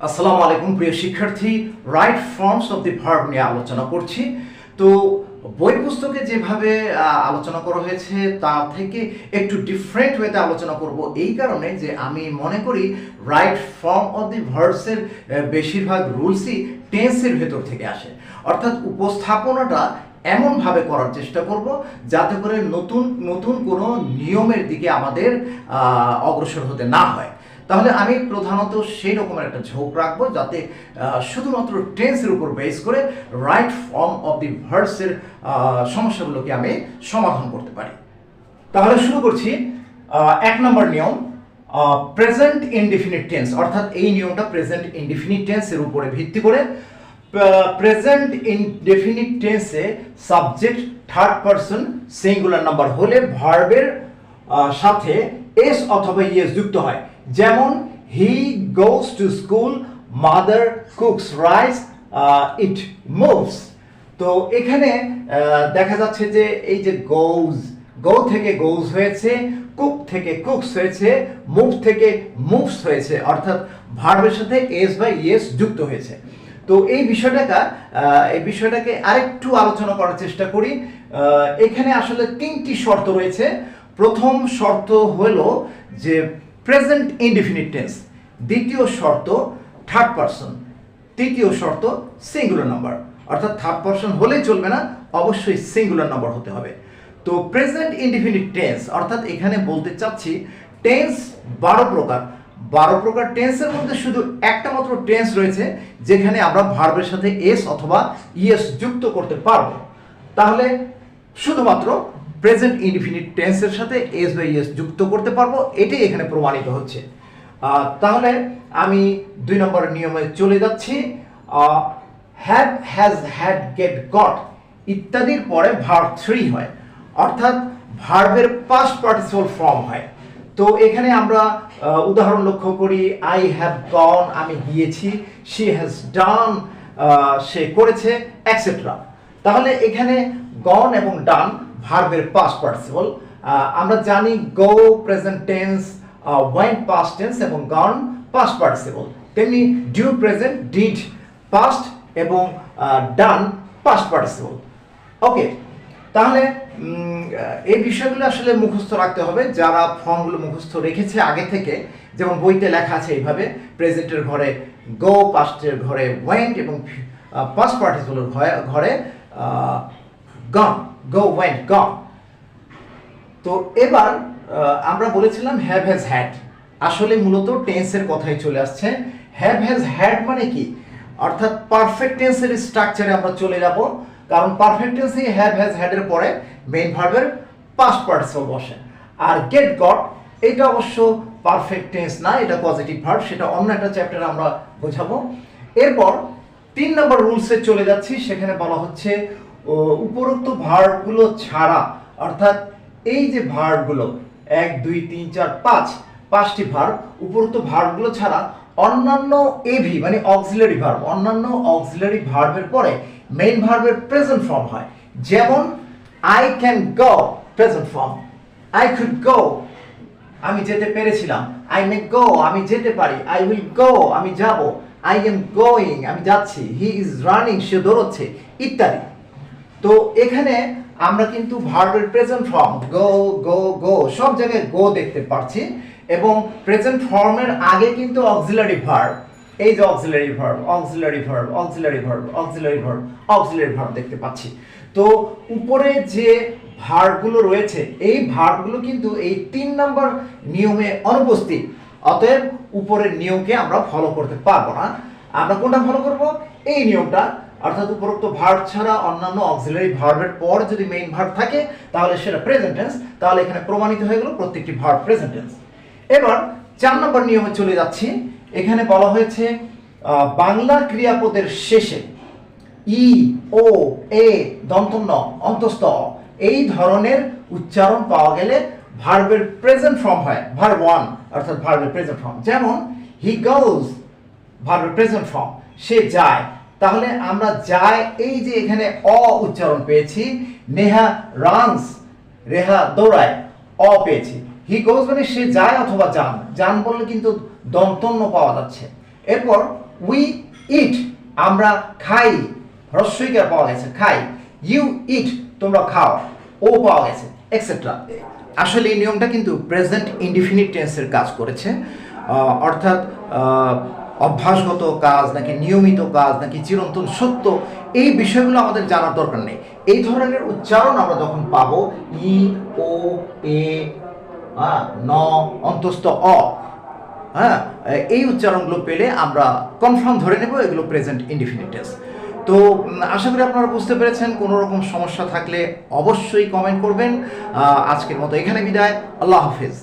আসসালামু আলাইকুম প্রিয় শিক্ষার্থী, right forms of the verb নিয়ে আলোচনা করছি। তো বই পুস্তকে যেভাবে আলোচনা করা হয়েছে তা থেকে একটু ডিফারেন্ট ওয়েতে আলোচনা করব, এই কারণে যে আমি মনে করি রাইট ফর্ম অফ দি ভার্বসের বেশিরভাগ রুলসই টেন্সের ভেতর থেকে আসে। অর্থাৎ উপস্থাপনাটা এমনভাবে করার চেষ্টা করব যাতে করে নতুন নতুন কোনো নিয়মের দিকে আমাদের অগ্রসর হতে না হয়। তাহলে আমি প্রধানত সেই রকমের একটা ঝোঁক রাখবো যাতে শুধুমাত্র টেন্সের উপর বেস করে রাইট ফর্ম অফ দি ভার্বসের সমস্যাগুলোকে আমি সমাধান করতে পারি। তাহলে শুরু করছি। 1 নম্বর নিয়ম, প্রেজেন্ট ইনডেফিনিট টেন্স, অর্থাৎ এই নিয়মটা প্রেজেন্ট ইনডেফিনিট টেন্সের উপরে ভিত্তি করে। প্রেজেন্ট ইনডেফিনিট টেন্সে subject third person singular number হলে ভার্বের সাথে এস অথবা ইএস যুক্ত হয়। যেমন he goes to school, mother cooks rice, it moves. তো এখানে দেখা যাচ্ছে যে এই যে গোজ, গো থেকে গোজ হয়েছে, কুক থেকে কুকস হয়েছে, মুভ থেকে মুভস হয়েছে, অর্থাৎ ভার্বের সাথে এস বা ইএস যুক্ত হয়েছে। তো এই বিষয়টাকে আরেকটু আলোচনা করার চেষ্টা করি। এখানে আসলে 3টি শর্ত রয়েছে। প্রথম শর্ত হলো যে প্রেজেন্ট ইনডেফিনিট টেন্স, দ্বিতীয় শর্ত থার্ড পারসন, তৃতীয় শর্ত সিঙ্গুলার নাম্বার। অর্থাৎ থার্ড পারসন হলেই চলবে না, অবশ্যই সিঙ্গুলার নাম্বার হতে হবে। তো প্রেজেন্ট ইনডেফিনিট টেন্স অর্থাৎ এখানে বলতে চাচ্ছি টেন্স 12 প্রকার টেন্সের মধ্যে শুধু একটা মাত্র টেন্স রয়েছে যেখানে আমরা ভার্বের সাথে এস অথবা ইএস যুক্ত করতে পারবো। তাহলে শুধুমাত্র প্রেজেন্ট ইনডেফিনিট টেন্সের সাথে এস বা ইএস যুক্ত করতে পারবো, এটাই এখানে প্রমাণিত হচ্ছে। তাহলে আমি 2 নম্বর নিয়মে চলে যাচ্ছি। Have, has, had, get, got ইত্যাদির পরে ভার্ব 3 হয়, অর্থাৎ ভার্বের পাস্ট পার্টিসিপল ফর্ম হয়। তো এখানে আমরা উদাহরণ লক্ষ্য করি, আই হ্যাভ গন, আমি গিয়েছি, শি হ্যাজ ডান, সে করেছে, এটসেট্রা। তাহলে এখানে গন এবং ডান ভার্বের পাস্ট পার্টিসিপল। আমরা জানি গো present tense, went past tense এবং গন পাস্ট পার্টিসিপল। তেমনি ডিউ প্রেজেন্ট, ডিড পাস্ট এবং ডান পাস্ট পার্টিসিপল। ওকে, তাহলে এই বিষয়গুলো আসলে মুখস্থ রাখতে হবে। যারা ফর্মগুলো মুখস্থ রেখেছে আগে থেকে, যেমন বইতে লেখা আছে এইভাবে, প্রেজেন্টের ঘরে গো, পাস্টের ঘরে ওয়েন্ট এবং পাস্ট পার্টিসিপলের ঘরে গন, গো, ওয়েন্ট, গন। তো এবার আমরা বলেছিলাম হ্যাভ, হ্যাজ, হ্যাড, আসলে মূলত টেন্সের কথাই চলে আসছে। হ্যাভ, হ্যাজ, হ্যাড মানে কি? অর্থাৎ পারফেক্ট টেন্সের স্ট্রাকচারে আমরা চলে যাব, কারণ পারফেক্ট টেন্সে হ্যাভ, হ্যাজ, হ্যাড এর পরে মেইন ভার্বের পাস্ট পার্টিসিপল বসে। আর গেট, গট এটা অবশ্য পারফেক্ট টেন্স না, এটা পজিটিভ ভার্ব, সেটা অন্য একটা চ্যাপ্টারে আমরা বোঝাবো। এরপর 3 নম্বর রুলসে চলে যাচ্ছি। সেখানে বলা হচ্ছে উপরোক্ত ভার্বগুলো ছাড়া, অর্থাৎ এই যে ভার্বগুলো 1 2 3 4 5টি ভার্ব, উপরোক্ত ভার্বগুলো ছাড়া অন্যান্য এভি মানে অক্সিলারি ভার্ব, অন্যান্য অক্সিলারি ভার্বের পরে মেইন ভার্বের প্রেজেন্ট ফর্ম হয়। যেমন I can go, present form. I could go, আমি যেতে পেরেছিলাম। আই মে গো, আমি যেতে পারি। আই উইল গো, আমি যাব। আই এম গোয়িং, আমি যাচ্ছি। হি ইজ রানিং, সে দৌড়চ্ছে, ইত্যাদি। তো এখানে আমরা কিন্তু ভার্বের প্রেজেন্ট ফর্ম গো, গো, গো সব জায়গায় গো দেখতে পাচ্ছি, এবং প্রেজেন্ট ফর্মের আগে কিন্তু অক্সিলারি ভার্ব, এই যে auxiliary verb, auxiliary verb, auxiliary verb, auxiliary verb, auxiliary verb দেখতে পাচ্ছি। তো উপরে যে ভার্বগুলো রয়েছে এই ভার্বগুলো কিন্তু এই 3 নম্বর নিয়মে অনুপস্থিত। অতএব উপরের নিয়মকে আমরা ফলো করতে পারবো না। আমরা কোনটা ফলো করব? এই নিয়মটা, অর্থাৎ উপরোক্ত ভার্ব ছাড়া অন্যান্য অক্সিলারি ভার্বের পর যদি মেইন ভার্ব থাকে তাহলে সেটা প্রেজেন্ট টেন্স। তাহলে এখানে প্রমাণিত হয়ে গেল প্রত্যেকটি ভার্ব প্রেজেন্ট টেন্স। এবার 4 নম্বর নিয়মে চলে যাচ্ছি। এখানে বলা হয়েছে বাংলা ক্রিয়াপদের শেষে ই, ও, এ, দন্ত ন, অন্তস্থ এই ধরনের উচ্চারণ পাওয়া গেলে ভার্বের প্রেজেন্ট ফর্ম হয়, ভার্ব 1 অর্থাৎ ভার্বের প্রেজেন্ট ফর্ম। যেমন হি গোজ, ভার্বের প্রেজেন্ট ফর্ম, সে যায়। তাহলে আমরা যায়, এই যে এখানে অ উচ্চারণ পেয়েছি। নেহা রানস, রেহা দৌড়ায়, অ পেয়েছি। হি গোজ মানে সে যায় অথবা যান, যান বললে কিন্তু দন্তন্য পাওয়া যাচ্ছে। এরপর উই ইট, আমরা খাই, হ্রস্বইকার পাওয়া গেছে খাই। ইউ ইট, তোমরা খাও, ও পাওয়া গেছে, এক্সেট্রা। আসলে এই নিয়মটা কিন্তু প্রেজেন্ট ইনডিফিনিট টেন্সের কাজ করেছে, অর্থাৎ অভ্যাসগত কাজ নাকি নিয়মিত কাজ নাকি চিরন্তন সত্য, এই বিষয়গুলো আমাদের জানার দরকার নেই। এই ধরনের উচ্চারণ আমরা যখন পাবো ই, ও, এ, ন, অন্তস্থ অ, হ্যাঁ, এই উচ্চারণগুলো পেলে আমরা কনফার্ম ধরে নেব এগুলো প্রেজেন্ট ইনডিফিনিট টেন্স। তো আশা করি আপনারা বুঝতে পেরেছেন। কোনো রকম সমস্যা থাকলে অবশ্যই কমেন্ট করবেন। আজকের মতো এখানে বিদায়, আল্লাহ হাফেজ।